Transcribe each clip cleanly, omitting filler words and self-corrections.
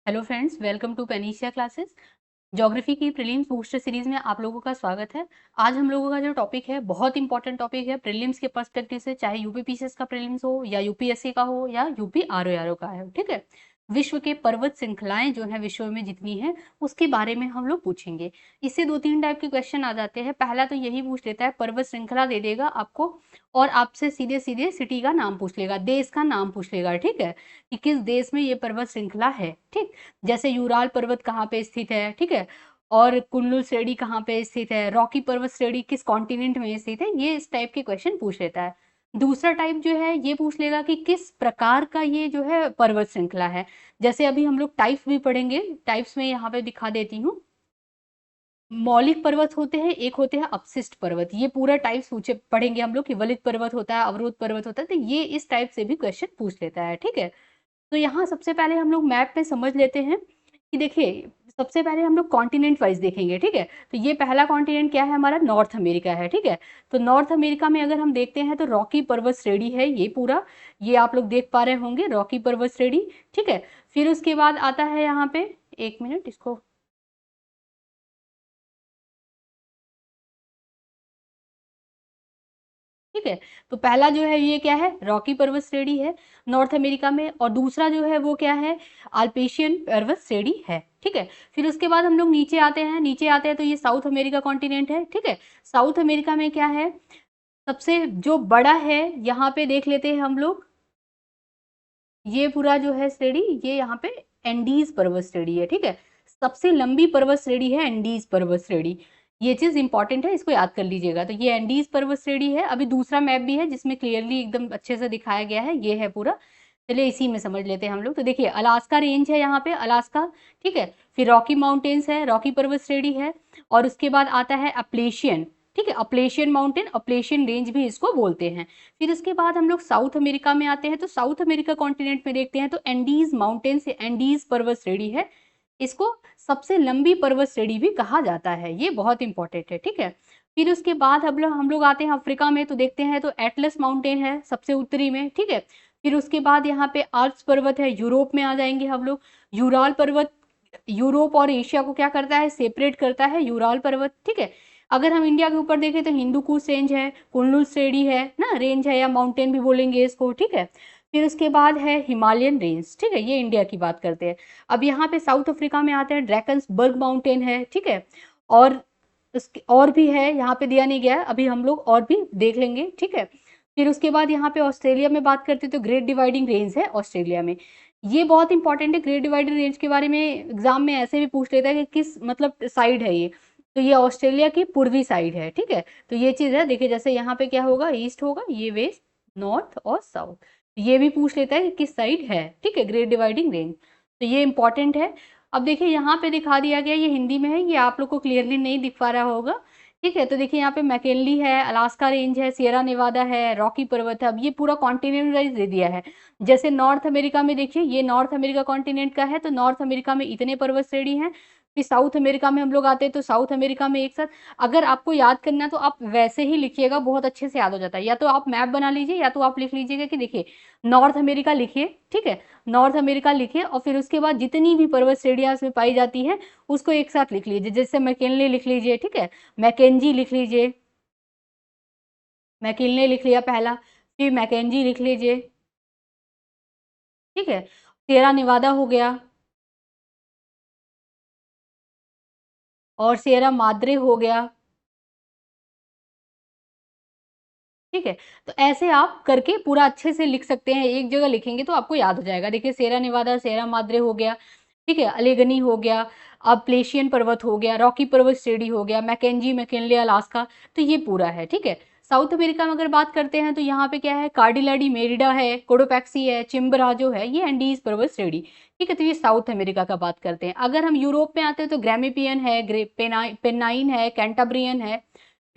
Hello friends, welcome to Panacea classes. Geography की prelims booster series में आप लोगों का स्वागत है। आज हम लोगों का जो टॉपिक है बहुत इंपॉर्टेंट टॉपिक है प्रीलिम्स के पर्सपेक्टिव से, चाहे यूपीपीसीएस का प्रीलिम्स हो या यूपीएससी का हो या यूपी आरओ का है। ठीक है, विश्व के पर्वत श्रृंखलाएं जो है विश्व में जितनी है उसके बारे में हम लोग पूछेंगे। इससे दो तीन टाइप के क्वेश्चन आ जाते हैं। पहला तो यही पूछ लेता है, पर्वत श्रृंखला दे देगा आपको और आपसे सीधे सीधे सिटी का नाम पूछ लेगा, देश का नाम पूछ लेगा। ठीक है, कि किस देश में ये पर्वत श्रृंखला है। ठीक, जैसे यूराल पर्वत कहाँ पे स्थित है। ठीक है, और कुल्लू श्रेणी कहाँ पे स्थित है, रॉकी पर्वत श्रेणी किस कॉन्टिनेंट में स्थित है, ये इस टाइप के क्वेश्चन पूछ लेता है। दूसरा टाइप जो है ये पूछ लेगा कि किस प्रकार का ये जो है पर्वत श्रृंखला है। जैसे अभी हम लोग टाइप्स भी पढ़ेंगे, टाइप्स में यहाँ पे दिखा देती हूँ। मौलिक पर्वत होते हैं, एक होते हैं अपशिष्ट पर्वत। ये पूरा टाइप्स पूछे पढ़ेंगे हम लोग कि वलित पर्वत होता है, अवरोध पर्वत होता है, तो ये इस टाइप से भी क्वेश्चन पूछ लेता है। ठीक है, तो यहाँ सबसे पहले हम लोग मैप में समझ लेते हैं कि देखिए, सबसे पहले हम लोग कॉन्टिनेंट वाइज देखेंगे। ठीक है, तो ये पहला कॉन्टिनेंट क्या है हमारा, नॉर्थ अमेरिका है। ठीक है, तो नॉर्थ अमेरिका में अगर हम देखते हैं तो रॉकी पर्वत श्रेणी है ये पूरा, ये आप लोग देख पा रहे होंगे रॉकी पर्वत श्रेणी। ठीक है, फिर उसके बाद आता है यहाँ पे, एक मिनट इसको, ठीक है, तो पहला जो है ये क्या है, रॉकी पर्वत श्रेणी है नॉर्थ अमेरिका में, और दूसरा जो है वो क्या है, अल्पेशियन पर्वत श्रेणी है। ठीक है, फिर उसके बाद हम लोग नीचे आते हैं, नीचे आते हैं तो ये साउथ अमेरिका कॉन्टिनेंट है। ठीक है, साउथ अमेरिका में क्या है, सबसे जो बड़ा है यहाँ पे देख लेते हैं हम लोग, ये पूरा जो है श्रेणी, ये यहाँ पे एंडीज पर्वत श्रेणी है। ठीक है, सबसे लंबी पर्वत श्रेणी है एंडीज पर्वत श्रेणी। ये चीज इंपॉर्टेंट है, इसको याद कर लीजिएगा। तो ये एंडीज पर्वत श्रेणी है। अभी दूसरा मैप भी है जिसमें क्लियरली एकदम अच्छे से दिखाया गया है, ये है पूरा। चलिए इसी में समझ लेते हैं हम लोग। तो देखिए, अलास्का रेंज है यहाँ पे, अलास्का। ठीक है, फिर रॉकी माउंटेन्स है, रॉकी पर्वत श्रेणी है, और उसके बाद आता है अपलेशियन। ठीक है, अपलेशियन माउंटेन, अपलेशियन रेंज भी इसको बोलते हैं। फिर उसके बाद हम लोग साउथ अमेरिका में आते हैं, तो साउथ अमेरिका कॉन्टिनेंट में देखते हैं तो एंडीज माउंटेन से एंडीज पर्वत श्रेणी है, इसको सबसे लंबी पर्वत श्रेणी भी कहा जाता है, ये बहुत इंपॉर्टेंट है। ठीक है, फिर उसके बाद हम लोग आते हैं अफ्रीका में, तो देखते हैं तो एटलस माउंटेन है सबसे उत्तरी में। ठीक है, फिर उसके बाद यहाँ पे आल्प्स पर्वत है, यूरोप में आ जाएंगे हम लोग। यूराल पर्वत यूरोप और एशिया को क्या करता है, सेपरेट करता है यूराल पर्वत। ठीक है, अगर हम इंडिया के ऊपर देखें तो हिंदू कुश रेंज है, कुल्लू श्रेणी है ना, रेंज है या माउंटेन भी बोलेंगे इसको। ठीक है, फिर उसके बाद है हिमालयन रेंज। ठीक है, ये इंडिया की बात करते हैं। अब यहाँ पे साउथ अफ्रीका में आते हैं, ड्रैकन्सबर्ग माउंटेन है। ठीक है, और उसके और भी है, यहाँ पे दिया नहीं गया है, अभी हम लोग और भी देख लेंगे। ठीक है, फिर उसके बाद यहाँ पे ऑस्ट्रेलिया में बात करते हैं तो ग्रेट डिवाइडिंग रेंज है ऑस्ट्रेलिया में। ये बहुत इंपॉर्टेंट है, ग्रेट डिवाइडिंग रेंज के बारे में एग्जाम में ऐसे भी पूछ लेता है कि किस मतलब साइड है ये, तो ये ऑस्ट्रेलिया की पूर्वी साइड है। ठीक है, तो ये चीज है, देखिए जैसे यहाँ पे क्या होगा, ईस्ट होगा, ये वेस्ट, नॉर्थ और साउथ, ये भी पूछ लेता है कि किस साइड है। ठीक है, ग्रेट डिवाइडिंग रेंज, तो ये इंपॉर्टेंट है। अब देखिए यहाँ पे दिखा दिया गया, ये हिंदी में है, ये आप लोग को क्लियरली नहीं दिख पा रहा होगा। ठीक है, तो देखिए यहाँ पे मैकेनली है, अलास्का रेंज है, सियरा नेवादा है, रॉकी पर्वत है। अब ये पूरा कॉन्टिनेंट वाइज दे दिया है। जैसे नॉर्थ अमेरिका में देखिए, ये नॉर्थ अमेरिका कॉन्टिनेंट का है, तो नॉर्थ अमेरिका में इतने पर्वत श्रेणी हैं। फिर साउथ अमेरिका में हम लोग आते हैं तो साउथ अमेरिका में एक साथ, अगर आपको याद करना है तो आप वैसे ही लिखिएगा, बहुत अच्छे से याद हो जाता है। या तो आप मैप बना लीजिए या तो आप लिख लीजिएगा कि देखिए नॉर्थ अमेरिका लिखिए। ठीक है, नॉर्थ अमेरिका लिखिए और फिर उसके बाद जितनी भी पर्वत श्रेणियां इसमें पाई जाती है उसको एक साथ लिख लीजिए। जैसे मैकेनली लिख लीजिए, ठीक है, मैकेंजी लिख लीजिए, मैकिनले लिख लिया पहला, फिर मैकेंजी लिख लीजिए। ठीक है, सियरा नेवादा हो गया और सियरा माद्रे हो गया। ठीक है, तो ऐसे आप करके पूरा अच्छे से लिख सकते हैं, एक जगह लिखेंगे तो आपको याद हो जाएगा। देखिए सियरा नेवादा, सियरा माद्रे हो गया। ठीक है, अलेगनी हो गया, प्लेशियन पर्वत हो गया, रॉकी पर्वत श्रेणी हो गया, मैकेंजी, मैकिनले, अलास्का, तो ये पूरा है। ठीक है, साउथ अमेरिका में अगर बात करते हैं तो यहाँ पे क्या है, कार्डिलाडी मेरिडा है, कोडोपैक्सी है, चिम्बराजो है, ये एंडीज पर्वत श्रेणी। ठीक है, तो ये साउथ अमेरिका का बात करते हैं। अगर हम यूरोप में आते हैं तो ग्रामिपियन है, पेनाइन है, कैंटाब्रियन है,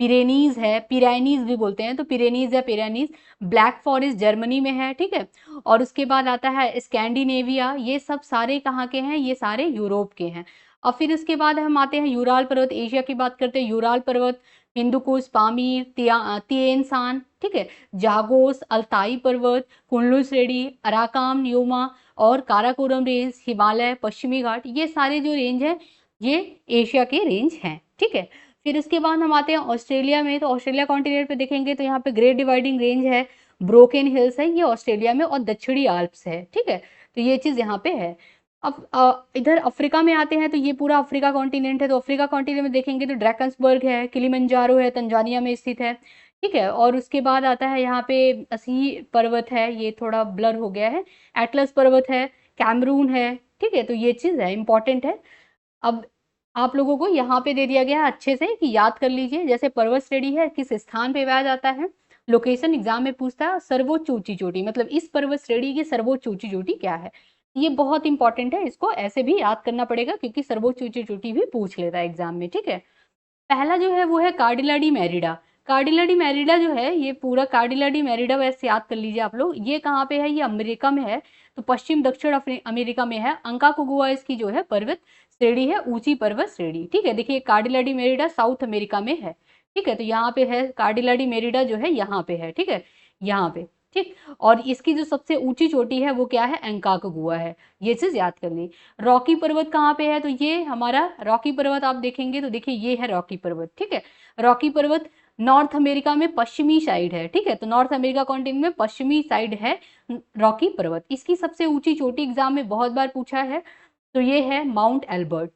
पिरेनीज है, पिराइनीज भी बोलते हैं, तो पिरेनीज या पिरानीज, ब्लैक फॉरेस्ट जर्मनी में है। ठीक है, और उसके बाद आता है स्कैंडिनेविया, ये सब सारे कहाँ के हैं, ये सारे यूरोप के हैं। और फिर इसके बाद हम आते हैं यूराल पर्वत, एशिया की बात करते हैं, यूराल पर्वत, हिंदुकुश, पामीर, तिएन शान, ठीक है, जागोस, अल्ताई पर्वत, कुनलुन श्रेणी, अराकाम, न्योमा और काराकोरम रेंज, हिमालय, पश्चिमी घाट, ये सारे जो रेंज है ये एशिया के रेंज हैं, ठीक है। फिर उसके बाद हम आते हैं ऑस्ट्रेलिया में। तो ऑस्ट्रेलिया कॉन्टिनेंट पे देखेंगे तो यहाँ पे ग्रेट डिवाइडिंग रेंज है, ब्रोकन हिल्स है, ये ऑस्ट्रेलिया में, और दक्षिणी आल्प्स है, ठीक है। तो ये चीज यहाँ पे है। अब इधर अफ्रीका में आते हैं तो ये पूरा अफ्रीका कॉन्टिनेंट है। तो अफ्रीका कॉन्टिनेंट में देखेंगे तो ड्रैकन्सबर्ग है, किलिमंजारो है, तंजानिया में स्थित है, ठीक है। और उसके बाद आता है यहाँ पे असी पर्वत है, ये थोड़ा ब्लर हो गया है, एटलस पर्वत है, कैमरून है, ठीक है। तो ये चीज है, इंपॉर्टेंट है। अब आप लोगों को यहाँ पे दे दिया गया है अच्छे से कि याद कर लीजिए, जैसे पर्वत श्रेणी है किस स्थान पे पाया जाता है, लोकेशन एग्जाम में पूछता है, सर्वोच्च ऊंची चोटी, मतलब इस पर्वत श्रेणी की सर्वोच्च ऊंची चोटी क्या है। ये बहुत इंपॉर्टेंट है, इसको ऐसे भी याद करना पड़ेगा क्योंकि सर्वोच्च ऊंची चोटी भी पूछ लेता है एग्जाम में, ठीक है। पहला जो है वो है कार्डिला मैरिडा। कार्डिला मैरिडा जो है, ये पूरा कार्डिला मैरिडा वैसे याद कर लीजिए आप लोग, ये कहाँ पे है, ये अमेरिका में है। तो पश्चिम दक्षिण अमेरिका में है। अंकाकुगुआ इसकी जो है पर्वत श्रेणी है, ऊंची पर्वत श्रेणी, ठीक है। देखिए कार्डिला मैरिडा साउथ अमेरिका में है, ठीक है। तो यहाँ पे है कार्डिला मैरिडा जो है, यहाँ पे है, ठीक है, यहाँ पे, ठीक। और इसकी जो सबसे ऊंची चोटी है वो क्या है, अंकाकुगुआ है, ये चीज याद कर ली। रॉकी पर्वत कहाँ पे है, तो ये हमारा रॉकी पर्वत आप देखेंगे तो देखिए ये है रॉकी पर्वत, ठीक है। रॉकी पर्वत नॉर्थ अमेरिका में पश्चिमी साइड है, ठीक है। तो नॉर्थ अमेरिका कॉन्टिनेंट में पश्चिमी साइड है रॉकी पर्वत। इसकी सबसे ऊंची चोटी एग्जाम में बहुत बार पूछा है, तो ये है माउंट एल्बर्ट।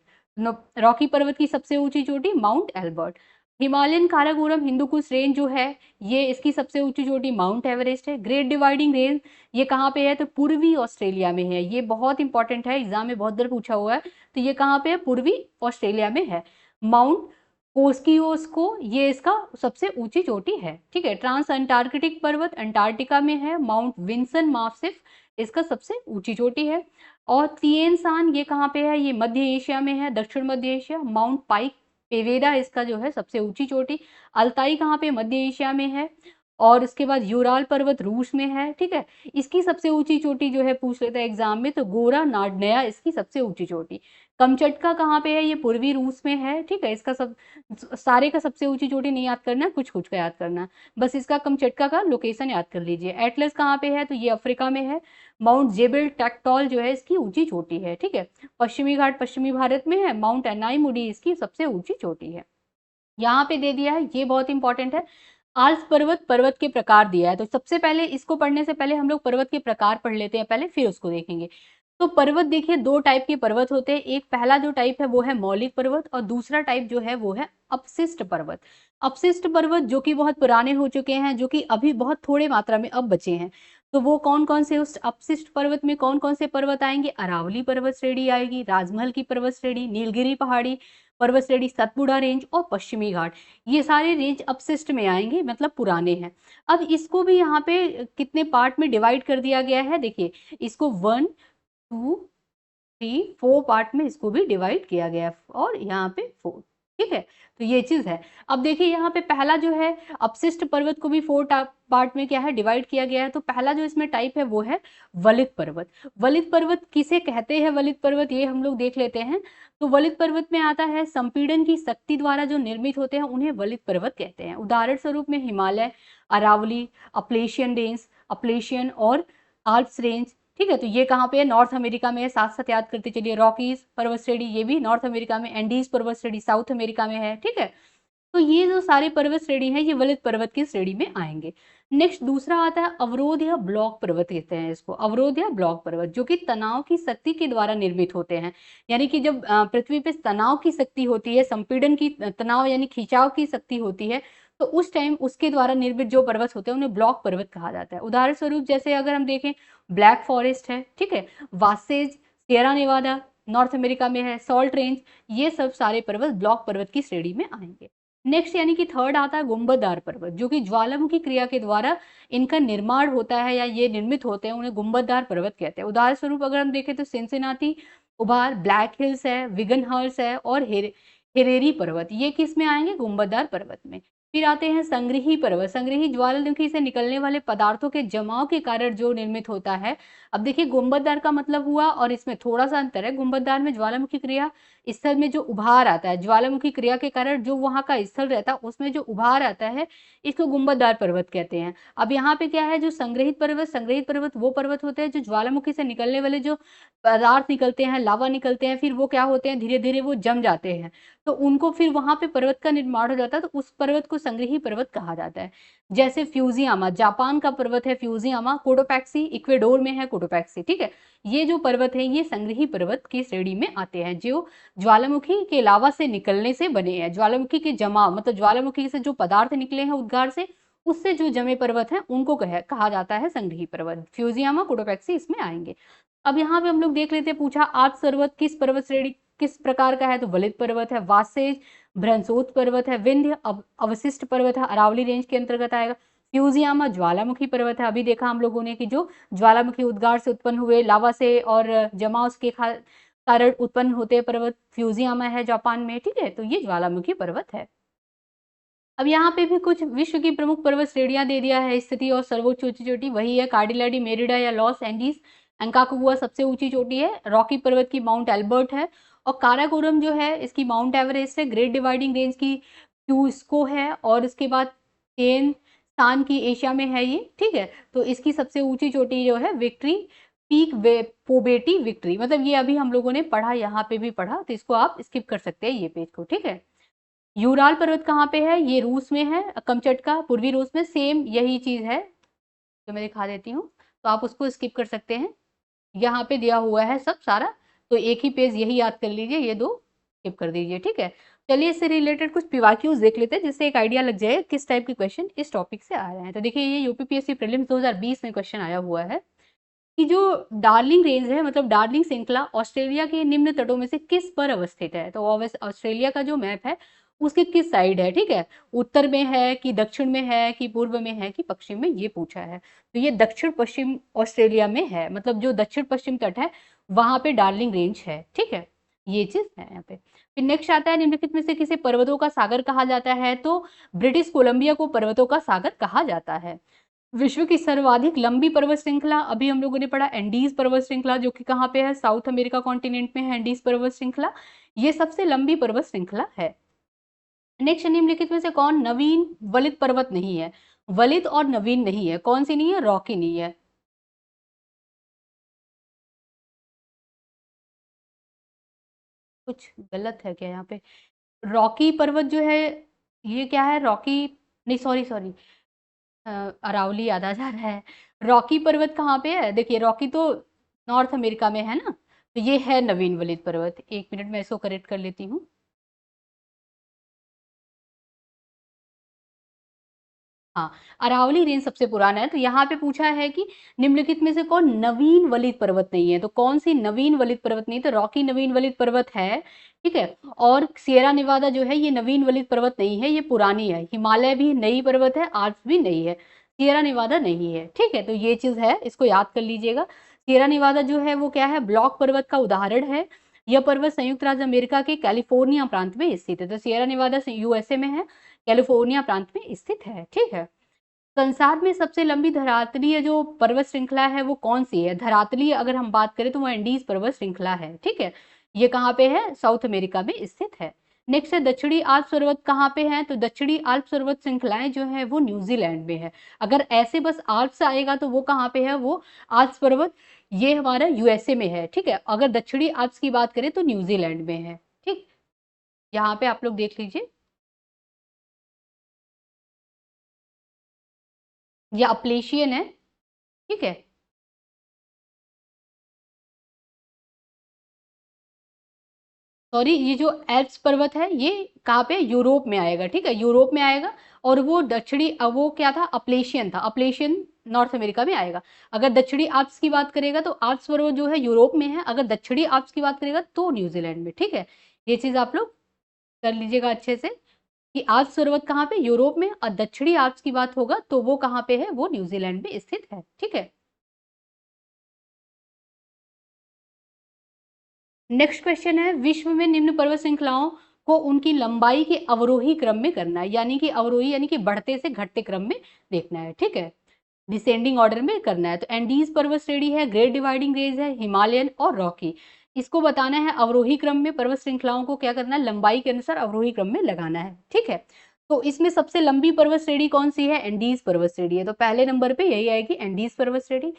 रॉकी पर्वत की सबसे ऊंची चोटी Mount Elbert. Himalayan Karakoram Hindu Kush range जो है, ये इसकी सबसे ऊंची चोटी माउंट एवरेस्ट है। ग्रेट डिवाइडिंग रेंज ये कहाँ पे है, तो पूर्वी ऑस्ट्रेलिया में है। ये बहुत इंपॉर्टेंट है, एग्जाम में बहुत बार पूछा हुआ है। तो ये कहाँ पे है, पूर्वी ऑस्ट्रेलिया में है। माउंट कोस्कियोस्को ये इसका सबसे ऊंची चोटी है, ठीक है। ट्रांस अंटार्कटिक पर्वत अंटार्कटिका में है। माउंट विंसन मासिफ इसका सबसे ऊंची चोटी है। और तिएन शान ये कहाँ पे है, ये मध्य एशिया में है, दक्षिण मध्य एशिया। माउंट पाइक पेवेडा इसका जो है सबसे ऊंची चोटी। अल्ताई कहाँ पे, मध्य एशिया में है। और उसके बाद यूराल पर्वत रूस में है, ठीक है। इसकी सबसे ऊंची चोटी जो है पूछ लेता है एग्जाम में, तो गोरा नाडनया इसकी सबसे ऊंची चोटी। कमचटका कहाँ पे है, ये पूर्वी रूस में है, ठीक है। इसका सब सारे का सबसे ऊंची चोटी नहीं याद करना, कुछ कुछ का याद करना, बस इसका कमचटका का लोकेशन याद कर लीजिए। एटलस कहाँ पे है, तो ये अफ्रीका में है। माउंट जेबल टैक्टोल जो है इसकी ऊंची चोटी है, ठीक है। पश्चिमी घाट पश्चिमी भारत में है। माउंट एनाईमुडी इसकी सबसे ऊंची चोटी है। यहाँ पे दे दिया है, ये बहुत इंपॉर्टेंट है। आल्प्स पर्वत, पर्वत के प्रकार दिया है। तो सबसे पहले इसको पढ़ने से पहले हम लोग पर्वत के प्रकार पढ़ लेते हैं पहले, फिर उसको देखेंगे। तो पर्वत देखिए, दो टाइप के पर्वत होते हैं। एक पहला जो टाइप है वो है मौलिक पर्वत, और दूसरा टाइप जो है वो है अपशिष्ट पर्वत। अपशिष्ट पर्वत जो कि बहुत पुराने हो चुके हैं, जो कि अभी बहुत थोड़े मात्रा में अब बचे हैं। तो वो कौन कौन से, उस अपशिष्ट पर्वत में कौन कौन से पर्वत आएंगे, अरावली पर्वत श्रेणी आएगी, राजमहल की पर्वत श्रेणी, नीलगिरी पहाड़ी पर्वत श्रेणी, सतपुड़ा रेंज और पश्चिमी घाट, ये सारे रेंज अपशिष्ट में आएंगे, मतलब पुराने हैं। अब इसको भी यहाँ पे कितने पार्ट में डिवाइड कर दिया गया है, देखिए इसको 1 2 3 4 पार्ट में इसको भी डिवाइड किया गया है, और यहाँ पे 4, ठीक है। तो ये चीज है। अब देखिए यहाँ पे पहला जो है अपशिष्ट पर्वत को भी 4 पार्ट में क्या है, डिवाइड किया गया है। तो पहला जो इसमें टाइप है वो है वलित पर्वत। वलित पर्वत किसे कहते हैं, वलित पर्वत ये हम लोग देख लेते हैं। तो वलित पर्वत में आता है संपीड़न की शक्ति द्वारा जो निर्मित होते हैं उन्हें वलित पर्वत कहते हैं। उदाहरण स्वरूप में Himalaya, Aravalli, Appalachian range, Appalachian और आल्प्स रेंज, ठीक है। तो ये कहाँ पे है, नॉर्थ अमेरिका में है, साथ साथ याद करते चलिए। रॉकीज पर्वत श्रेणी ये भी नॉर्थ अमेरिका में, एंडीज पर्वत श्रेणी साउथ अमेरिका में है, ठीक है। तो ये जो सारे पर्वत श्रेणी है ये वलित पर्वत की श्रेणी में आएंगे। नेक्स्ट दूसरा आता है अवरोध या ब्लॉक पर्वत कहते हैं इसको, अवरोध या ब्लॉक पर्वत, जो कि तनाव की शक्ति के द्वारा निर्मित होते हैं। यानी कि जब पृथ्वी पे तनाव की शक्ति होती है, संपीड़न की तनाव यानी खिंचाव की शक्ति होती है, तो उस टाइम उसके द्वारा निर्मित जो पर्वत होते हैं उन्हें ब्लॉक पर्वत कहा जाता है। उदाहरण स्वरूप जैसे अगर हम देखें, ब्लैक फॉरेस्ट है, ठीक है, वासेज, सियरा नेवादा नॉर्थ अमेरिका में है, सॉल्ट रेंज, ये सब सारे पर्वत ब्लॉक पर्वत की श्रेणी में आएंगे। नेक्स्ट यानी कि थर्ड आता है गुंबददार पर्वत, जो कि ज्वालामुखी क्रिया के द्वारा इनका निर्माण होता है या ये निर्मित होते हैं, उन्हें गुंबददार पर्वत कहते हैं। उदाहरण स्वरूप अगर हम देखें तो सिंसिनाटी उभार, ब्लैक हिल्स है, विगन हर्स है और हेरेरी पर्वत, ये किस में आएंगे, गुंबददार पर्वत में। फिर आते हैं संग्रही पर्वत। संग्रही ज्वालामुखी से निकलने वाले पदार्थों के जमाव के कारण जो निर्मित होता है। अब देखिए गुंबददार का मतलब हुआ और इसमें थोड़ा सा अंतर है। गुंबददार में ज्वालामुखी क्रिया स्थल में जो उभार आता है, ज्वालामुखी क्रिया के कारण जो वहां का स्थल रहता है उसमें जो उभार आता है, इसको गुंबददार पर्वत कहते हैं। अब यहाँ पे क्या है, जो संग्रहित पर्वत वो पर्वत होते हैं जो ज्वालामुखी से निकलने वाले जो पदार्थ निकलते हैं, लावा निकलते हैं, फिर वो क्या होते हैं, धीरे धीरे वो जम जाते हैं, तो उनको फिर वहां पे पर्वत का निर्माण हो जाता है, तो उस पर्वत को संग्रही पर्वत कहा जाता है। जैसे फ्यूजियामा, जापान का पर्वत है फ्यूजियामा, कोटोपैक्सी इक्वेडोर में है कोटोपैक्सी, ठीक है। ये जो पर्वत है ये संग्रही पर्वत की श्रेणी में आते हैं, जो ज्वालामुखी के लावा से निकलने से बने हैं। ज्वालामुखी के जमाव मतलब ज्वालामुखी से जो पदार्थ निकले हैं उद्गार से, उससे जो जमे पर्वत हैं उनको कहा जाता है संग्रही पर्वत। फ्यूजियामा, कोटोपैक्सी इसमें आएंगे। अब यहाँ पे हम लोग देख लेते हैं, पूछा आल्प्स पर्वत किस पर्वत श्रेणी किस प्रकार का है, तो वलित पर्वत है, वासेज भ्रंसोत पर्वत है, विंध्य अवशिष्ट पर्वत है, अरावली रेंज के अंतर्गत आएगा। फ्यूजियामा ज्वालामुखी पर्वत है, अभी देखा हम लोगों ने कि जो ज्वालामुखी उद्गार से उत्पन्न हुए लावा से और जमाव के कारण उत्पन्न होते हैं पर्वत, फ्यूजियामा है जापान में, ठीक है। तो ये ज्वालामुखी पर्वत है। अब यहाँ पे भी कुछ विश्व की प्रमुख पर्वत श्रेणियां दे दिया है, स्थिति और सर्वोच्च ऊंची चोटी वही है, कार्डिलाडी, मेरिडा या लॉस एंडीज। अंकाकुआ सबसे ऊंची चोटी है, रॉकी पर्वत की माउंट एल्बर्ट है, और काराकोरम जो है इसकी माउंट एवरेस्ट है, ग्रेट डिवाइडिंग रेंज की क्यूस्को है, और उसके बाद तेन स्थान की एशिया में है ये, ठीक है। तो इसकी सबसे ऊंची चोटी जो है विक्ट्री पीक पोबेटी विक्ट्री, मतलब ये अभी हम लोगों ने पढ़ा, यहाँ पे भी पढ़ा, तो इसको आप स्किप कर सकते हैं ये पेज को, ठीक है। यूराल पर्वत कहाँ पे है, ये रूस में है, कमचटका पूर्वी रूस में, सेम यही चीज है जो मैं दिखा देती हूँ, तो आप उसको स्किप कर सकते हैं, यहाँ पे दिया हुआ है सब सारा, तो एक ही पेज यही याद कर लीजिए, ये दो स्किप कर दीजिए, ठीक है। चलिए इससे रिलेटेड कुछ पीवाक्यूज देख लेते हैं, जिससे एक आइडिया लग जाए किस टाइप के क्वेश्चन इस टॉपिक से आ रहे हैं। तो देखिए ये यूपीपीएससी प्रीलिम्स 2020 में क्वेश्चन आया हुआ है कि जो डार्लिंग रेंज है, मतलब डार्लिंग श्रृंखला ऑस्ट्रेलिया के निम्न तटों में से किस पर अवस्थित है। तो ऑस्ट्रेलिया का जो मैप है उसके किस साइड है, ठीक है, उत्तर में है कि दक्षिण में है कि पूर्व में है कि पश्चिम में, ये पूछा है। तो ये दक्षिण पश्चिम ऑस्ट्रेलिया में है, मतलब जो दक्षिण पश्चिम तट है वहां पे डार्लिंग रेंज है, ठीक है, ये चीज है यहाँ पे। फिर नेक्स्ट आता है, निम्नलिखित में से किसे पर्वतों का सागर कहा जाता है, तो ब्रिटिश कोलंबिया को पर्वतों का सागर कहा जाता है। विश्व की सर्वाधिक लंबी पर्वत श्रृंखला, अभी हम लोगों ने पढ़ा एंडीज पर्वत श्रृंखला, जो कि कहाँ पे है, साउथ अमेरिका कॉन्टिनेंट में है एंडीज पर्वत श्रृंखला, ये सबसे लंबी पर्वत श्रृंखला है। नेक्स्ट, निम्नलिखित में से कौन नवीन वलित पर्वत नहीं है, वलित और नवीन नहीं है, कौन सी नहीं है, रॉकी नहीं है। कुछ गलत है क्या यहाँ पे, रॉकी पर्वत जो है ये क्या है, रॉकी नहीं, सॉरी सॉरी, अरावली याद आ जा रहा है। रॉकी पर्वत कहाँ पे है, देखिए रॉकी तो नॉर्थ अमेरिका में है ना, तो ये है नवीन वलित पर्वत। एक मिनट में इसको करेक्ट कर लेती हूँ। हाँ, अरावली रेंज सबसे पुराना है, तो यहाँ पे पूछा है कि निम्नलिखित में से कौन नवीन वलित पर्वत नहीं है, तो कौन सी नवीन वलित पर्वत नहीं, तो रॉकी नवीन वलित पर्वत है, ठीक है। और सिएरा नेवादा जो है ये नवीन वलित पर्वत नहीं है, ये पुरानी है। हिमालय भी नई पर्वत है, आल्प्स भी नई है, सिएरा नेवादा नहीं है, ठीक है। तो ये चीज है, इसको याद कर लीजिएगा। सिएरा नेवादा जो है वो क्या है, ब्लॉक पर्वत का उदाहरण है। यह पर्वत संयुक्त राज्य अमेरिका के कैलिफोर्निया प्रांत में स्थित है, तो सिएरा नेवादा यूएसए में है, कैलिफोर्निया प्रांत में स्थित है, ठीक है। संसार में सबसे लंबी धरातलीय जो पर्वत श्रृंखला है वो कौन सी है, धरातलीय अगर हम बात करें तो वो एंडीज पर्वत श्रृंखला है, ठीक है। ये कहाँ पे है, साउथ अमेरिका में स्थित है। नेक्स्ट है दक्षिणी आल्प्स पर्वत कहाँ पे है, तो दक्षिणी आल्प्स पर्वत श्रृंखलाएं जो है वो न्यूजीलैंड में है। अगर ऐसे बस आल्प्स आएगा तो वो कहाँ पे है, वो आल्प्स पर्वत ये हमारा यूएसए में है, ठीक है। अगर दक्षिणी आल्प्स की बात करें तो न्यूजीलैंड में है, ठीक। यहाँ पे आप लोग देख लीजिए, ये अपलेशियन है, ठीक है। सॉरी, ये जो एल्प्स पर्वत है ये कहाँ पे, यूरोप में आएगा, ठीक है, यूरोप में आएगा। और वो दक्षिणी वो क्या था, अपलेशियन था, अपलेशियन नॉर्थ अमेरिका में आएगा। अगर दक्षिणी आल्प्स की बात करेगा तो आल्प्स पर्वत जो है यूरोप में है, अगर दक्षिणी आल्प्स की बात करेगा तो न्यूजीलैंड में, ठीक है। ये चीज आप लोग कर लीजिएगा अच्छे से कि आल्प्स पर्वत कहाँ पे, यूरोप में, और दक्षिणी आल्प्स की बात होगा तो वो कहाँ पे है, वो न्यूजीलैंड में स्थित है, ठीक है। नेक्स्ट क्वेश्चन है, विश्व में निम्न पर्वत श्रृंखलाओं को उनकी लंबाई के अवरोही क्रम में करना है, यानी कि अवरोही यानी कि बढ़ते से घटते क्रम में देखना है, ठीक है, डिसेंडिंग ऑर्डर में करना है। तो एंडीज पर्वत श्रेणी है, ग्रेट डिवाइडिंग रेंज है, हिमालयन और रॉकी, इसको बताना है अवरोही क्रम में पर्वत श्रृंखलाओं को क्या करना है, लंबाई के अनुसार अवरोही क्रम में लगाना है, ठीक है। तो इसमें सबसे लंबी पर्वत श्रेणी कौन सी है, एंडीज पर्वत श्रेणी है, तो पहले नंबर पे यही आएगी एंडीज पर्वत श्रेणी।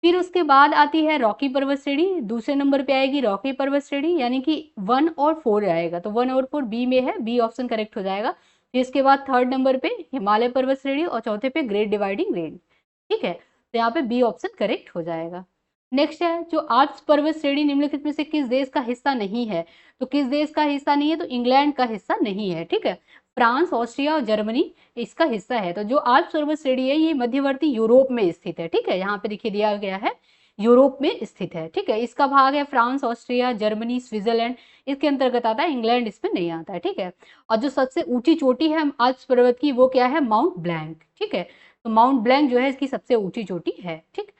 फिर उसके बाद आती है रॉकी पर्वत श्रेणी, दूसरे नंबर पे आएगी रॉकी पर्वत श्रेणी, यानी कि 1 और 4 आएगा, तो 1 और 4 बी में है, बी ऑप्शन करेक्ट हो जाएगा। फिर इसके बाद थर्ड नंबर पे हिमालय पर्वत श्रेणी और चौथे पे ग्रेट डिवाइडिंग रेंज, ठीक है, तो यहाँ पे बी ऑप्शन करेक्ट हो जाएगा। नेक्स्ट है जो आल्प्स पर्वत श्रेणी निम्नलिखित में से किस देश का हिस्सा नहीं है, तो किस देश का हिस्सा नहीं है, तो इंग्लैंड का हिस्सा नहीं है, ठीक है, फ्रांस, ऑस्ट्रिया और जर्मनी इसका हिस्सा है। तो जो आल्प्स पर्वत श्रेणी है ये मध्यवर्ती यूरोप में स्थित है, ठीक है, यहाँ पे देखिए दिया गया है यूरोप में स्थित है, ठीक है, इसका भाग है फ्रांस, ऑस्ट्रिया, जर्मनी, स्विट्जरलैंड, इसके अंतर्गत आता है, इंग्लैंड इसमें नहीं आता है, ठीक है। और जो सबसे ऊंची चोटी है आल्प्स पर्वत की वो क्या है, माउंट ब्लैंक, ठीक है, तो माउंट ब्लैंक जो है इसकी सबसे ऊंची चोटी है, ठीक।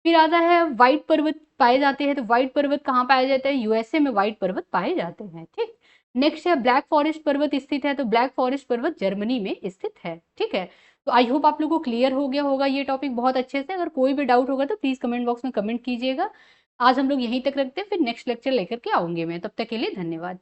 फिर आता है व्हाइट पर्वत पाए जाते हैं, तो व्हाइट पर्वत कहाँ पाए जाते हैं, यूएसए में व्हाइट पर्वत पाए जाते हैं, ठीक। नेक्स्ट है ब्लैक फॉरेस्ट पर्वत स्थित है, तो ब्लैक फॉरेस्ट पर्वत जर्मनी में स्थित है, ठीक है। तो आई होप आप लोगों को क्लियर हो गया होगा ये टॉपिक बहुत अच्छे से। अगर कोई भी डाउट होगा तो प्लीज कमेंट बॉक्स में कमेंट कीजिएगा। आज हम लोग यहीं तक रखते हैं, फिर नेक्स्ट लेक्चर लेकर के आऊंगी मैं, तब तक के लिए धन्यवाद।